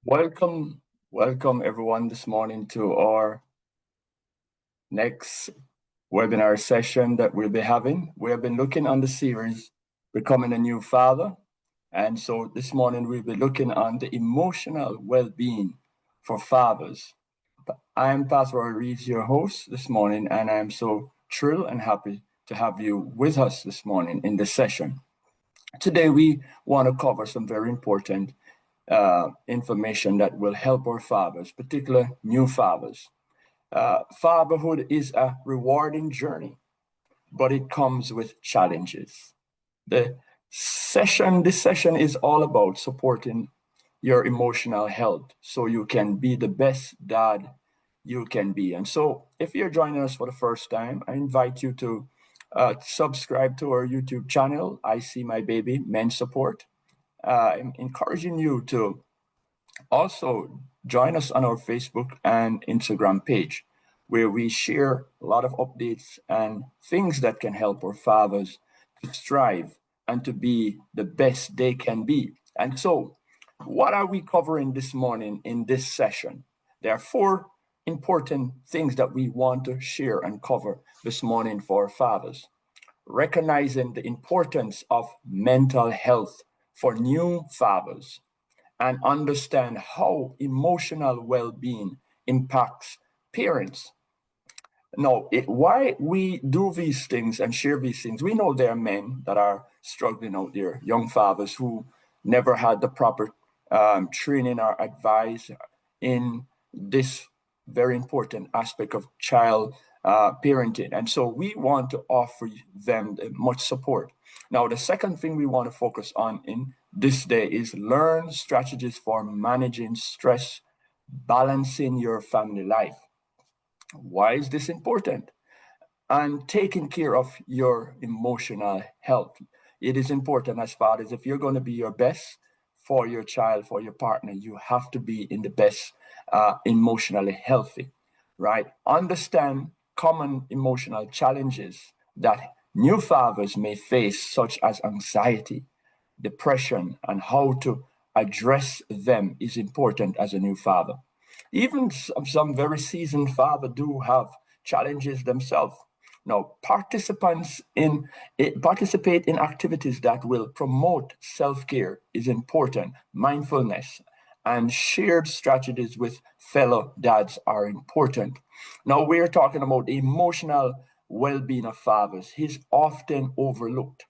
Welcome, welcome everyone this morning to our next webinar session that we'll be having. We have been looking on the series, Becoming a New Father. And so this morning we'll be looking on the emotional well-being for fathers. I'm Pastor Reeves, your host this morning, and I'm so thrilled and happy to have you with us this morning in this session. Today we want to cover some very important information that will help our fathers, particularly new fathers. Fatherhood is a rewarding journey, but it comes with challenges. This session is all about supporting your emotional health so you can be the best dad you can be. And so if you're joining us for the first time, I invite you to subscribe to our YouTube channel, I See My Baby Men Support. I'm encouraging you to also join us on our Facebook and Instagram page, where we share a lot of updates and things that can help our fathers to strive and to be the best they can be. And so, what are we covering this morning in this session? There are four important things that we want to share and cover this morning for our fathers. Recognizing the importance of mental health for new fathers, and understand how emotional well-being impacts parents. Now, why we do these things and share these things, we know there are men that are struggling out there, young fathers who never had the proper training or advice in this very important aspect of child parenting. And so we want to offer them much support. Now, the second thing we want to focus on in this day is learn strategies for managing stress, balancing your family life. Why is this important? And taking care of your emotional health. It is important as fathers, if you're going to be your best for your child, for your partner, you have to be in the best emotionally healthy, right? Understand common emotional challenges that new fathers may face, such as anxiety, depression, and how to address them is important as a new father. Even some very seasoned fathers do have challenges themselves. Now, participate in activities that will promote self-care is important. Mindfulness and shared strategies with fellow dads are important. Now, we're talking about the emotional well-being of fathers. He's often overlooked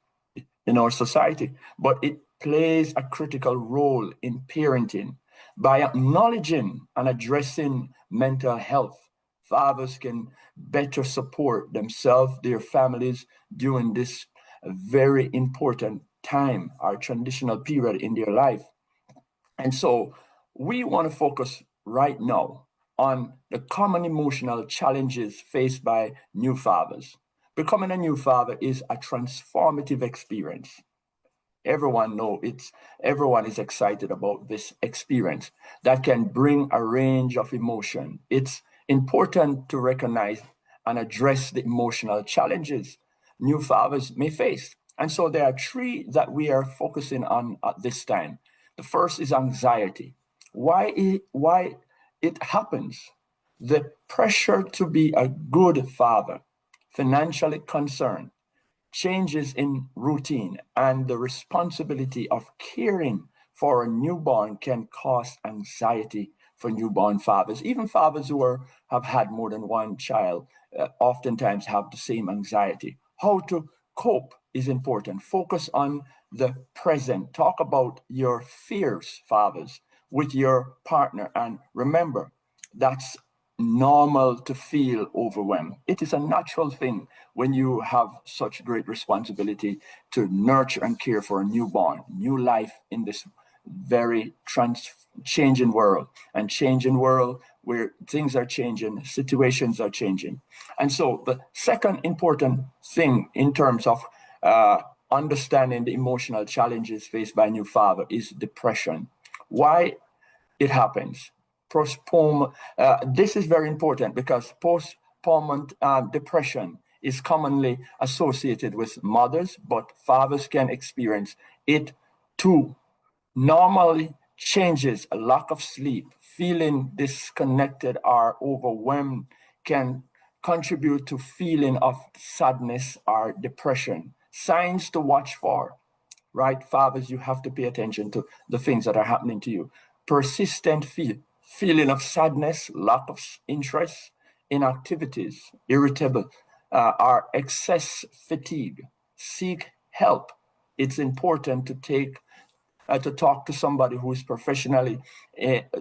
in our society, but it plays a critical role in parenting. By acknowledging and addressing mental health, fathers can better support themselves, their families during this very important time, our transitional period in their life. And so we want to focus right now on the common emotional challenges faced by new fathers. Becoming a new father is a transformative experience. Everyone is excited about this experience that can bring a range of emotion. It's important to recognize and address the emotional challenges new fathers may face. And so there are three that we are focusing on at this time. The first is anxiety. Why it happens? The pressure to be a good father, financially concerned, changes in routine, and the responsibility of caring for a newborn can cause anxiety for newborn fathers. Even fathers who have had more than one child oftentimes have the same anxiety. How to cope is important. Focus on the present. Talk about your fears, fathers, with your partner. And remember, that's normal to feel overwhelmed. It is a natural thing when you have such great responsibility to nurture and care for a newborn, new life in this very changing world, and changing world where things are changing, situations are changing. And so the second important thing in terms of understanding the emotional challenges faced by a new father is depression. Why it happens? This is very important because postpartum depression is commonly associated with mothers, but fathers can experience it too. Normally, changes, a lack of sleep, feeling disconnected or overwhelmed can contribute to feeling of sadness or depression. Signs to watch for, right? Fathers, you have to pay attention to the things that are happening to you. Persistent feeling of sadness, lack of interest in activities, irritable, or excess fatigue. Seek help. It's important to talk to somebody who is professionally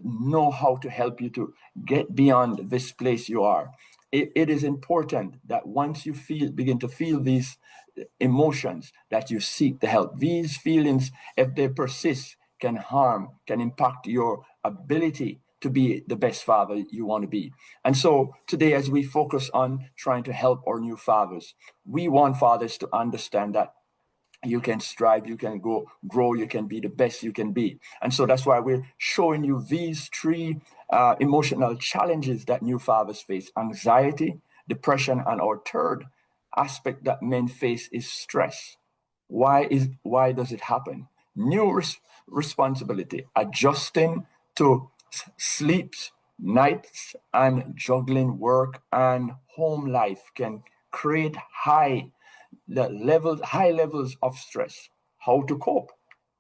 know how to help you to get beyond this place you are. It is important that once you begin to feel these emotions, that you seek the help. These feelings, if they persist, can impact your ability to be the best father you want to be. And so today, as we focus on trying to help our new fathers, we want fathers to understand that you can strive, you can grow, you can be the best you can be. And so that's why we're showing you these three emotional challenges that new fathers face: anxiety, depression, and our third aspect that men face is stress. Why does it happen? New responsibility, adjusting to sleeps, nights, and juggling work and home life can create high levels of stress. How to cope?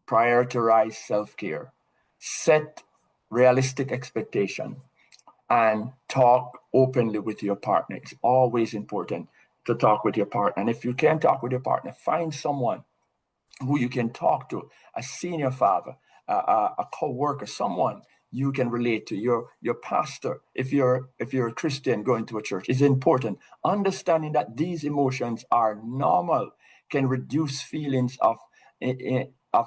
Prioritize self-care, set realistic expectation, and talk openly with your partner. It's always important to talk with your partner. And if you can't talk with your partner, find someone who you can talk to, a senior father, a co-worker, someone you can relate to, your pastor. If you're a Christian going to a church, it's important. Understanding that these emotions are normal can reduce feelings of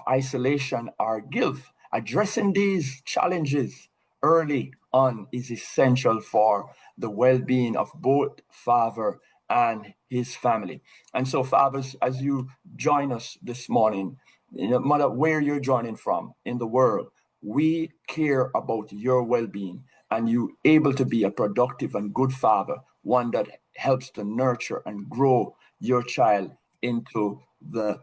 isolation or guilt. Addressing these challenges early on is essential for the well-being of both father and his family. And so, fathers, as you join us this morning, no matter where you're joining from in the world, we care about your well-being and you able to be a productive and good father, one that helps to nurture and grow your child into the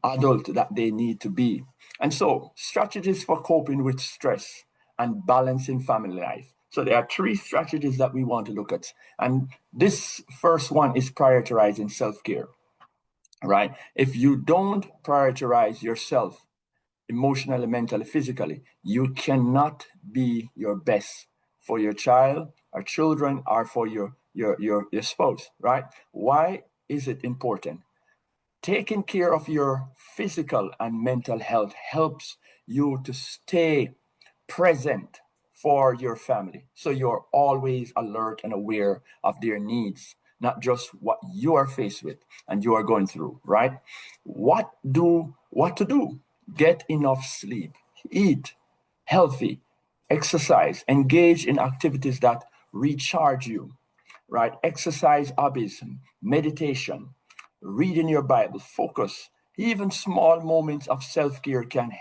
adult that they need to be. And so, strategies for coping with stress and balancing family life. So, there are three strategies that we want to look at. And this first one is prioritizing self care, right? If you don't prioritize yourself emotionally, mentally, physically, you cannot be your best for your child or children or for your spouse, right? Why is it important? Taking care of your physical and mental health helps you to stay present for your family. So you're always alert and aware of their needs, not just what you are faced with and you are going through, right? What to do? Get enough sleep, eat healthy, exercise, engage in activities that recharge you, right? Exercise hobbies, meditation, reading your Bible, focus. Even small moments of self care can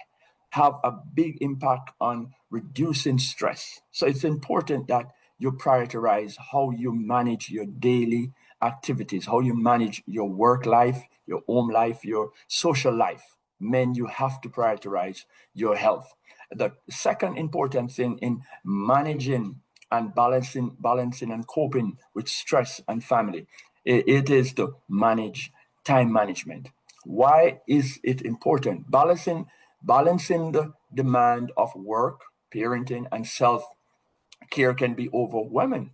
have a big impact on reducing stress. So it's important that you prioritize how you manage your daily activities, how you manage your work life, your home life, your social life. Men, you have to prioritize your health. The second important thing in managing and balancing and coping with stress and family, it is to manage time management. Why is it important? Balancing the demand of work, parenting, and self care can be overwhelming.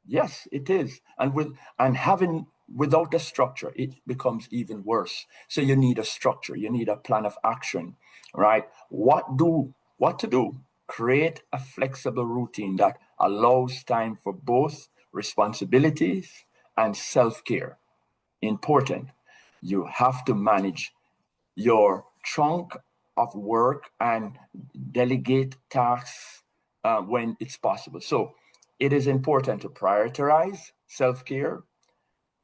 Yes, it is. And having without a structure, it becomes even worse. So you need a structure, you need a plan of action, right? What to do? Create a flexible routine that allows time for both responsibilities and self-care. Important. You have to manage your chunk of work and delegate tasks when it's possible. So it is important to prioritize self care.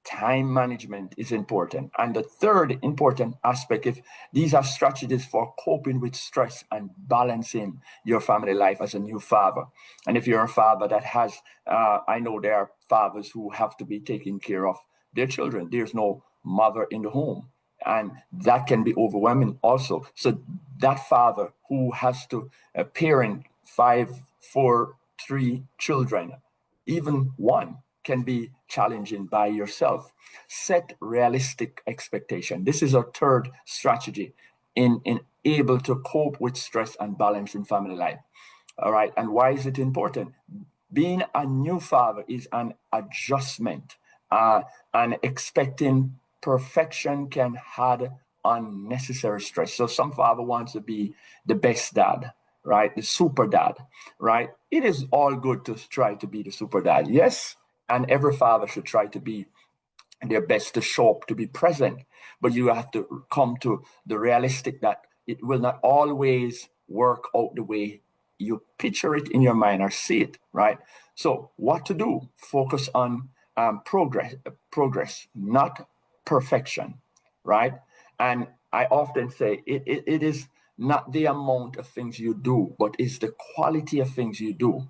Time management is important. And the third important aspect, if these are strategies for coping with stress and balancing your family life as a new father. And if you're a father that has, I know there are fathers who have to be taking care of their children. There's no mother in the home. and that can be overwhelming also. So that father who has to parent 5, 4, 3 children, even one, can be challenging by yourself. Set realistic expectation. This is our third strategy in able to cope with stress and balance in family life. All right. And why is it important? Being a new father is an adjustment, and expecting perfection can add unnecessary stress. So some father wants to be the best dad, right? The super dad, right? It is all good to try to be the super dad, yes, and every father should try to be their best to show up, to be present. But you have to come to the realistic that it will not always work out the way you picture it in your mind or see it, right? So what to do? Focus on progress, not perfection, right? And I often say it is not the amount of things you do, but it's the quality of things you do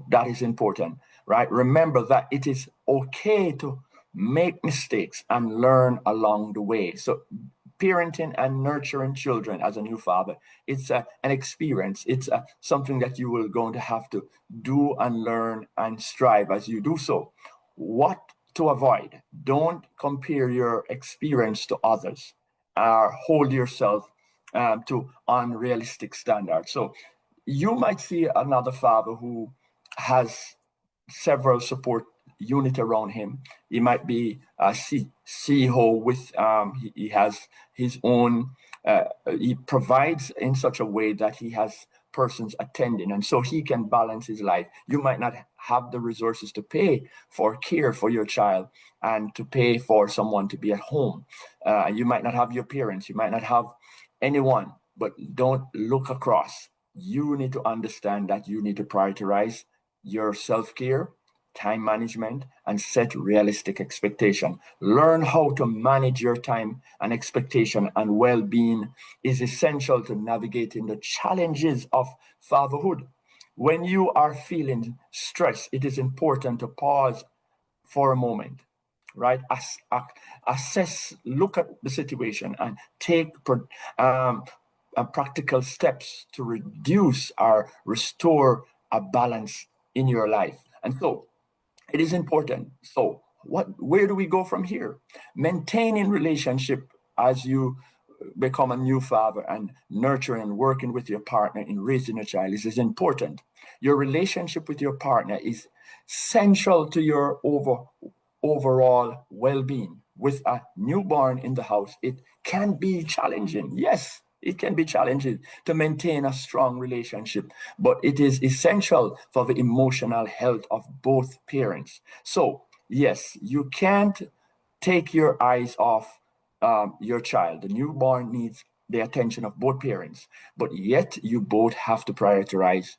that is important, right? Remember that it is okay to make mistakes and learn along the way. So parenting and nurturing children as a new father, it's an experience. It's something that you will going to have to do and learn and strive as you do so. What to avoid? Don't compare your experience to others, or hold yourself to unrealistic standards. So you might see another father who has several support unit around him. He might be a CEO with, he has his own, he provides in such a way that he has persons attending, and so he can balance his life. You might not have the resources to pay for care for your child and to pay for someone to be at home. You might not have your parents, you might not have anyone, but don't look across. You need to understand that you need to prioritize your self-care, time management, and set realistic expectation. Learn how to manage your time and expectation and well-being is essential to navigating the challenges of fatherhood. When you are feeling stress, it is important to pause for a moment, right? Assess, look at the situation and take practical steps to reduce or restore a balance in your life. And so it is important. So where do we go from here? Maintaining relationship as you become a new father and nurturing and working with your partner in raising a child is important. Your relationship with your partner is central to your overall well-being. With a newborn in the house, it can be challenging. Yes, it can be challenging to maintain a strong relationship, but it is essential for the emotional health of both parents. So, yes, you can't take your eyes off your child. The newborn needs the attention of both parents, but yet you both have to prioritize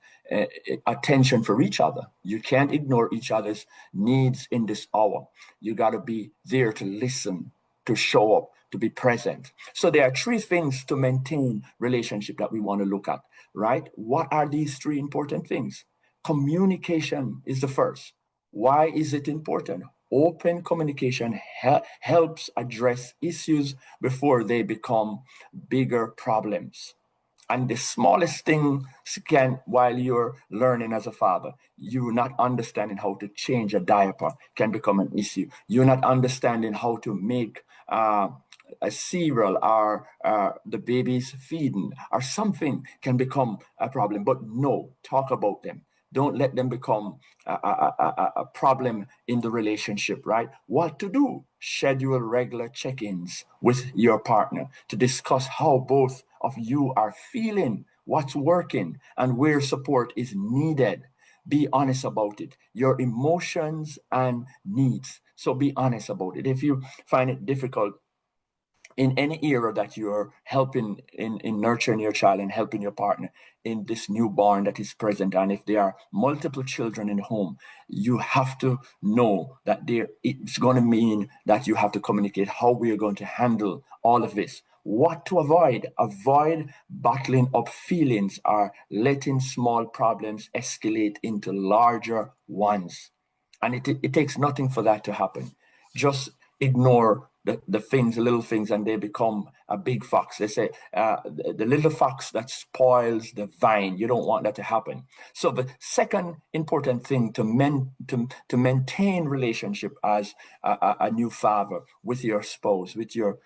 attention for each other. You can't ignore each other's needs in this hour. You got to be there to listen, to show up, to be present. So there are three things to maintain relationship that we want to look at, right? What are these three important things? Communication is the first. Why is it important? Open communication helps address issues before they become bigger problems. And the smallest thing can, while you're learning as a father, you not understanding how to change a diaper can become an issue. You're not understanding how to make a cereal or the baby's feeding or something can become a problem. But no, talk about them. Don't let them become a problem in the relationship, right? What to do? Schedule regular check-ins with your partner to discuss how both of you are feeling, what's working, and where support is needed. Be honest about it, your emotions and needs. So be honest about it. If you find it difficult in any era that you're helping in nurturing your child and helping your partner in this newborn that is present, and if there are multiple children in the home, you have to know that it's going to mean that you have to communicate how we are going to handle all of this. What to avoid bottling up feelings or letting small problems escalate into larger ones. And it takes nothing for that to happen. Just ignore the things, the little things, and they become a big fox. They say the little fox that spoils the vine. You don't want that to happen. So the second important thing to maintain relationship as a new father with your spouse, with your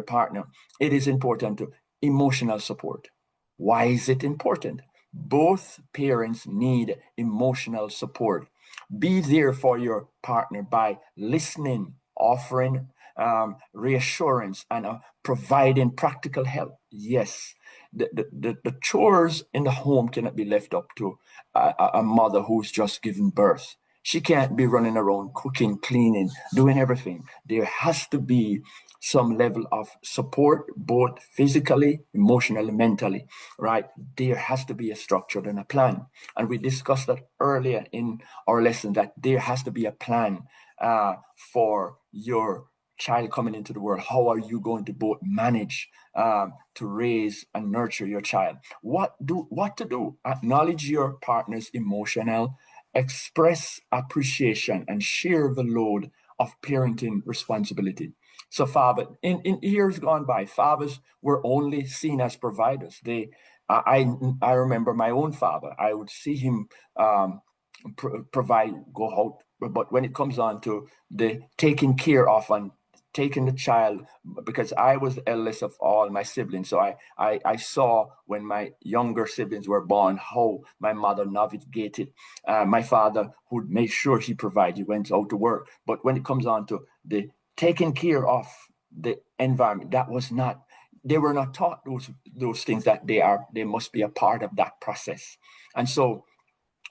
partner, it is important to emotional support. Why is it important? Both parents need emotional support. Be there for your partner by listening, offering reassurance, and providing practical help. Yes, the chores in the home cannot be left up to a mother who's just given birth. She can't be running around cooking, cleaning, doing everything. There has to be some level of support, both physically, emotionally, mentally, right? There has to be a structure and a plan. And we discussed that earlier in our lesson, that there has to be a plan for your child coming into the world. How are you going to both manage to raise and nurture your child? What to do? Acknowledge your partner's emotional, express appreciation, and share the load of parenting responsibility. So, father, in years gone by, fathers were only seen as providers. I remember my own father. I would see him provide, go out, but when it comes on to the taking care of and taking the child, because I was the eldest of all my siblings, so I saw when my younger siblings were born how my mother navigated. My father would make sure he provided. He went out to work, but when it comes on to the taking care of the environment, that was not. They were not taught those things, that they must be a part of that process. And so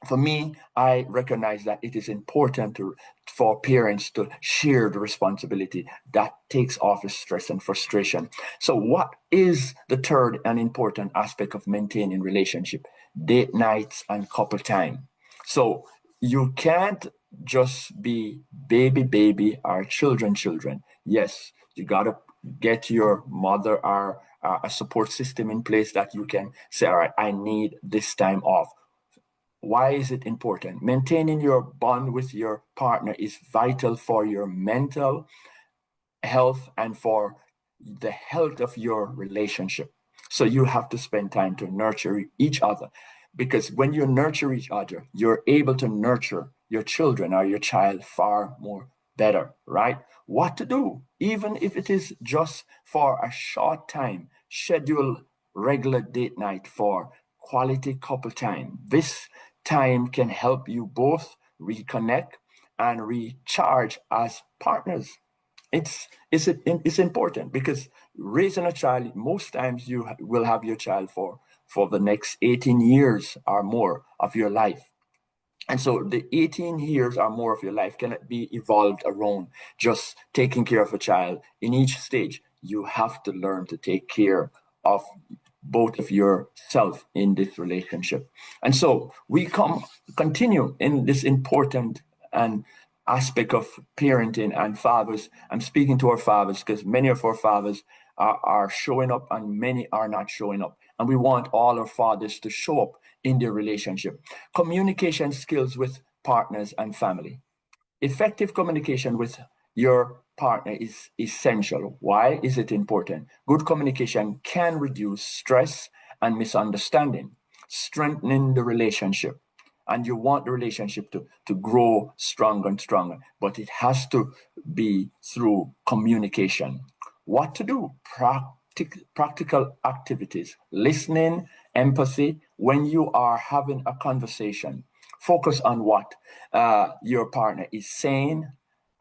for me, I recognize that it is important for parents to share the responsibility. That takes off the stress and frustration. So what is the third and important aspect of maintaining relationship? Date nights and couple time. So you can't just be baby or children. Yes, you got to get your mother or a support system in place that you can say, all right, I need this time off. Why is it important? Maintaining your bond with your partner is vital for your mental health and for the health of your relationship. So you have to spend time to nurture each other, because when you nurture each other, you're able to nurture your children or your child far more better, right? What to do, even if it is just for a short time, schedule regular date night for quality couple time. This time can help you both reconnect and recharge as partners. It's important, because raising a child, most times you will have your child for the next 18 years or more of your life. And so the 18 years or more of your life cannot be evolved around just taking care of a child. In each stage, you have to learn to take care of both of yourself in this relationship. And so we continue in this important and aspect of parenting and fathers. I'm speaking to our fathers because many of our fathers are showing up and many are not showing up. And we want all our fathers to show up in their relationship. Communication skills with partners and family. Effective communication with your partner is essential. Why is it important? Good communication can reduce stress and misunderstanding, strengthening the relationship. And you want the relationship to grow stronger and stronger, but it has to be through communication. What to do? Practical activities, listening, empathy. When you are having a conversation, focus on what your partner is saying,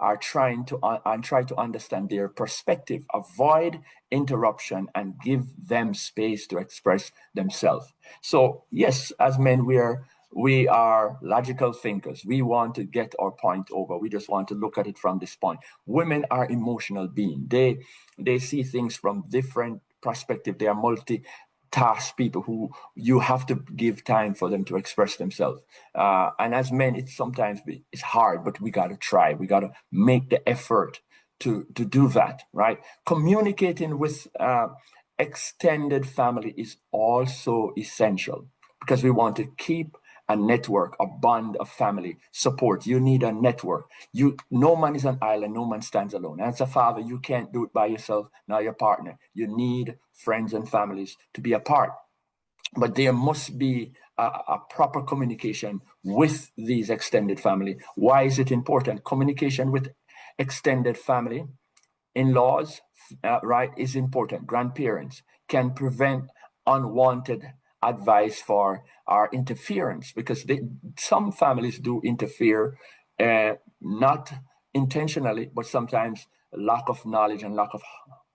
are trying to and try to understand their perspective. Avoid interruption and give them space to express themselves. So yes, as men, we are logical thinkers. We want to get our point over. We just want to look at it from this point. Women are emotional beings. They see things from different perspective. They are multi-task people who you have to give time for them to express themselves. And as men, it's hard, but we got to try. We got to make the effort to do that, right? Communicating with extended family is also essential, because we want to keep a network, a bond of family support. You need a network. No man is an island, no man stands alone. As a father, you can't do it by yourself, nor your partner. You need friends and families to be a part. But there must be a proper communication with these extended family. Why is it important? Communication with extended family, in-laws, right, is important. Grandparents can prevent unwanted advice for our interference, because some families do interfere, not intentionally, but sometimes lack of knowledge and lack of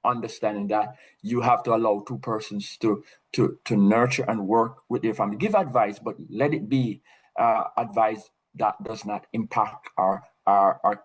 understanding that you have to allow two persons to nurture and work with their family. Give advice, but let it be advice that does not impact or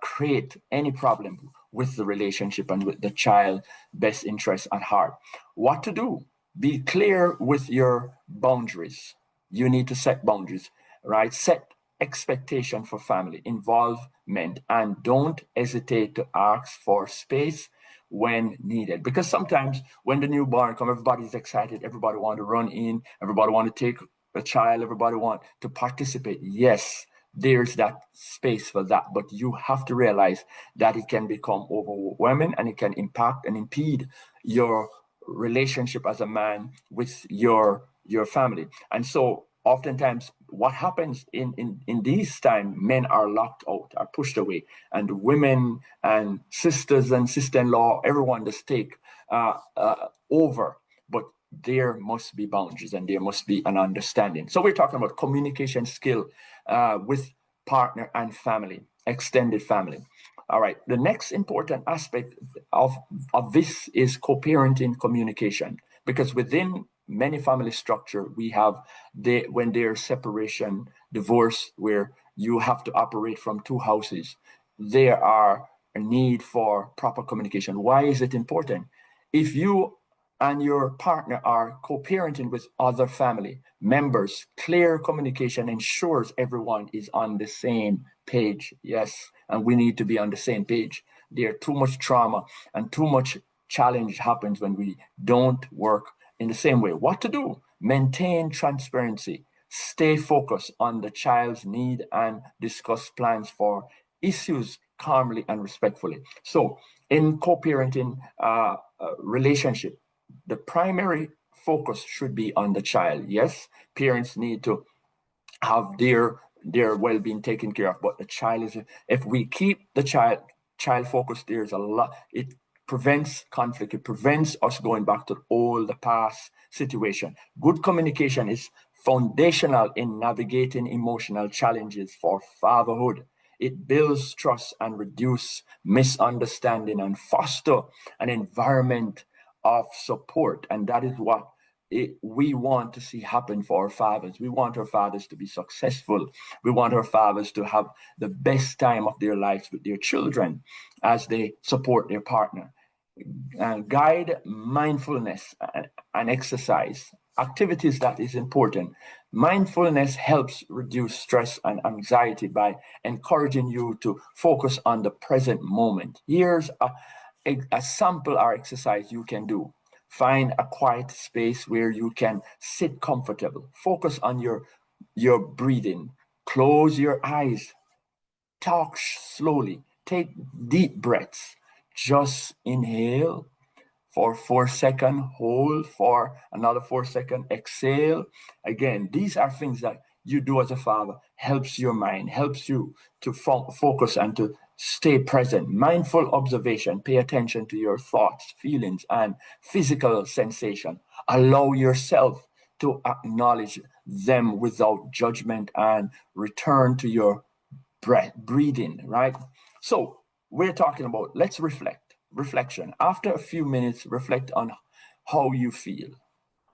create any problem with the relationship and with the child best interest at heart. What to do? Be clear with your boundaries. You need to set boundaries, right? Set expectation for family involvement, and don't hesitate to ask for space when needed. Because sometimes when the newborn comes, everybody's excited, everybody want to run in, everybody want to take a child, everybody want to participate. Yes, there's that space for that, but you have to realize that it can become overwhelming and it can impact and impede your relationship as a man with your family. And so oftentimes what happens in these times, men are locked out, are pushed away, and women and sisters and sister-in-law, everyone just take over. But there must be boundaries and there must be an understanding. So we're talking about communication skill with partner and family, extended family. All right. The next important aspect of this is co-parenting communication, because within many family structure, we have when there's separation, divorce, where you have to operate from two houses, there are a need for proper communication. Why is it important? If you and your partner are co-parenting with other family members, clear communication ensures everyone is on the same page. Yes, and we need to be on the same page. There too much trauma and too much challenge happens when we don't work in the same way. What to do? Maintain transparency, stay focused on the child's need, and discuss plans for issues calmly and respectfully. So in co-parenting relationship, the primary focus should be on the child. Yes, parents need to have their well-being taken care of, but the child is, if we keep the child focused, there's a lot, it prevents conflict, it prevents us going back to all the past situation. Good communication is foundational in navigating emotional challenges for fatherhood. It builds trust and reduce misunderstanding and foster an environment of support. And that is what we want to see happen for our fathers. We want our fathers to be successful. We want our fathers to have the best time of their lives with their children as they support their partner. Guide mindfulness and exercise, activities that is important. Mindfulness helps reduce stress and anxiety by encouraging you to focus on the present moment. Here's a sample or exercise you can do. Find a quiet space where you can sit comfortable. Focus on your breathing. Close your eyes. Talk slowly. Take deep breaths. Just inhale for 4 seconds, hold for another 4 seconds, exhale. Again, these are things that you do as a father, helps your mind, helps you to focus and to stay present. Mindful observation, pay attention to your thoughts, feelings, and physical sensation. Allow yourself to acknowledge them without judgment and return to your breathing, right? So we're talking about, let's reflection. After a few minutes, reflect on how you feel.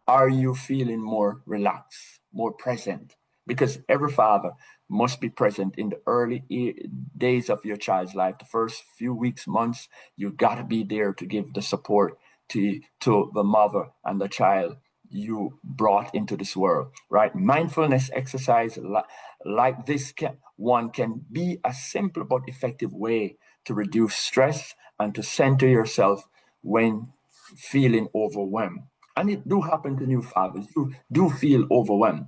Are you feeling more relaxed, more present? Because every father must be present in the early days of your child's life. The first few weeks, months, you got to be there to give the support to the mother and the child you brought into this world, right? Mindfulness exercise like this can be a simple but effective way to reduce stress and to center yourself when feeling overwhelmed. And it do happen to new fathers. You do feel overwhelmed.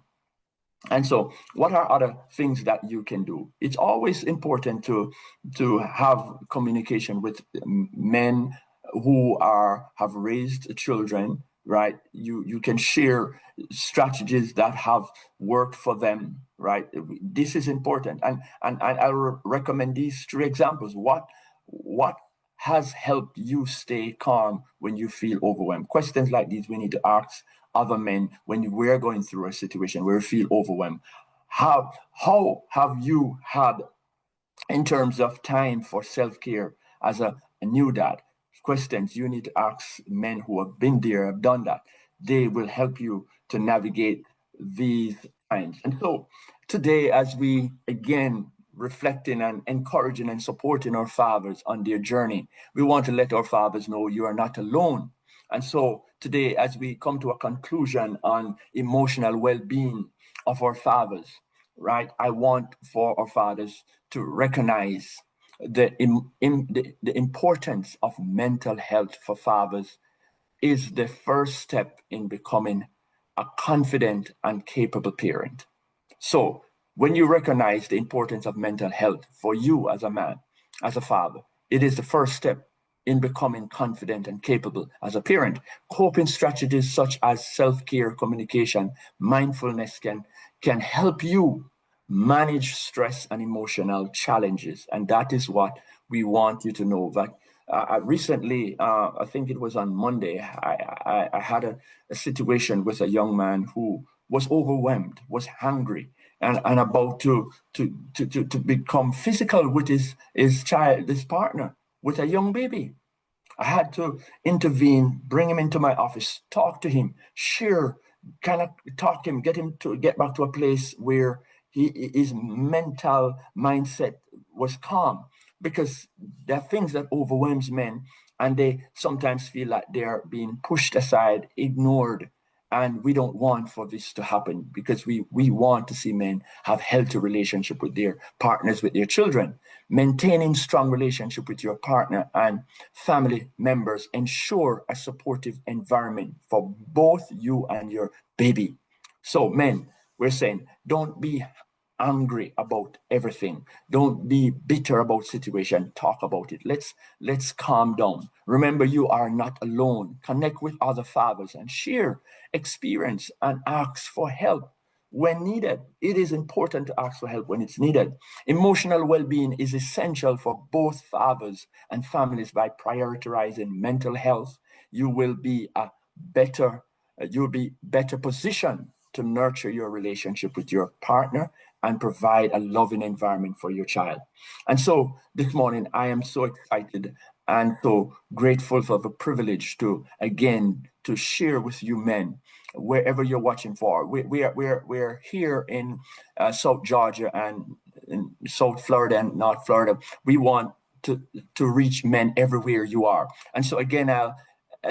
And so, what are other things that you can do? It's always important to have communication with men who have raised children, right? You can share strategies that have worked for them, right? This is important, and I'll recommend these three examples. What has helped you stay calm when you feel overwhelmed? Questions like these we need to ask other men when we're going through a situation where we feel overwhelmed. How have you had, in terms of time for self-care as a new dad? Questions you need to ask men who have been there, have done that. They will help you to navigate these times. And so today, as we again reflecting and encouraging and supporting our fathers on their journey, we want to let our fathers know you are not alone. And so today, as we come to a conclusion on emotional well-being of our fathers, right, I want for our fathers to recognize the importance of mental health for fathers is the first step in becoming a confident and capable parent. So, when you recognize the importance of mental health for you as a man, as a father, it is the first step in becoming confident and capable as a parent. Coping strategies such as self-care, communication, mindfulness can help you manage stress and emotional challenges. And that is what we want you to know. That recently, I think it was on Monday, I had a situation with a young man who was overwhelmed, was hungry, and about to become physical with his child, his partner, with a young baby. I had to intervene, bring him into my office, talk to him, share, kind of talk him, get him to get back to a place where his mental mindset was calm. Because there are things that overwhelms men, and they sometimes feel like they're being pushed aside, ignored, and we don't want for this to happen, because we want to see men have healthy relationship with their partners, with their children. Maintaining strong relationship with your partner and family members ensure a supportive environment for both you and your baby. So men, we're saying, don't be angry about everything. Don't be bitter about situation. Talk about it. Let's calm down. Remember, you are not alone. Connect with other fathers and share experience and ask for help when needed. It is important to ask for help when it's needed. Emotional well-being is essential for both fathers and families. By prioritizing mental health, you will be a better you'll be better positioned to nurture your relationship with your partner and provide a loving environment for your child. And so this morning, I am so excited and so grateful for the privilege to again to share with you men, wherever you're watching for. We're here in South Georgia and in South Florida and North Florida. We want to reach men everywhere you are. And so again, I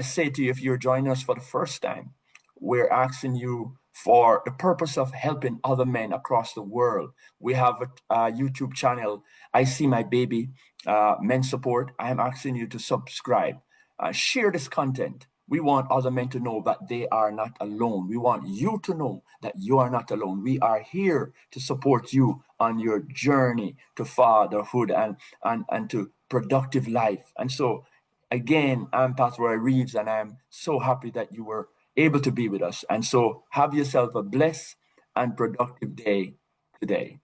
say to you, if you're joining us for the first time, we're asking you for the purpose of helping other men across the world. We have a YouTube channel, I See My Baby, Men Support. I am asking you to subscribe, share this content. We want other men to know that they are not alone. We want you to know that you are not alone. We are here to support you on your journey to fatherhood and to productive life. And so, again, I'm Pastor Roy Reeves, and I'm so happy that you were able to be with us. And so have yourself a blessed and productive day today.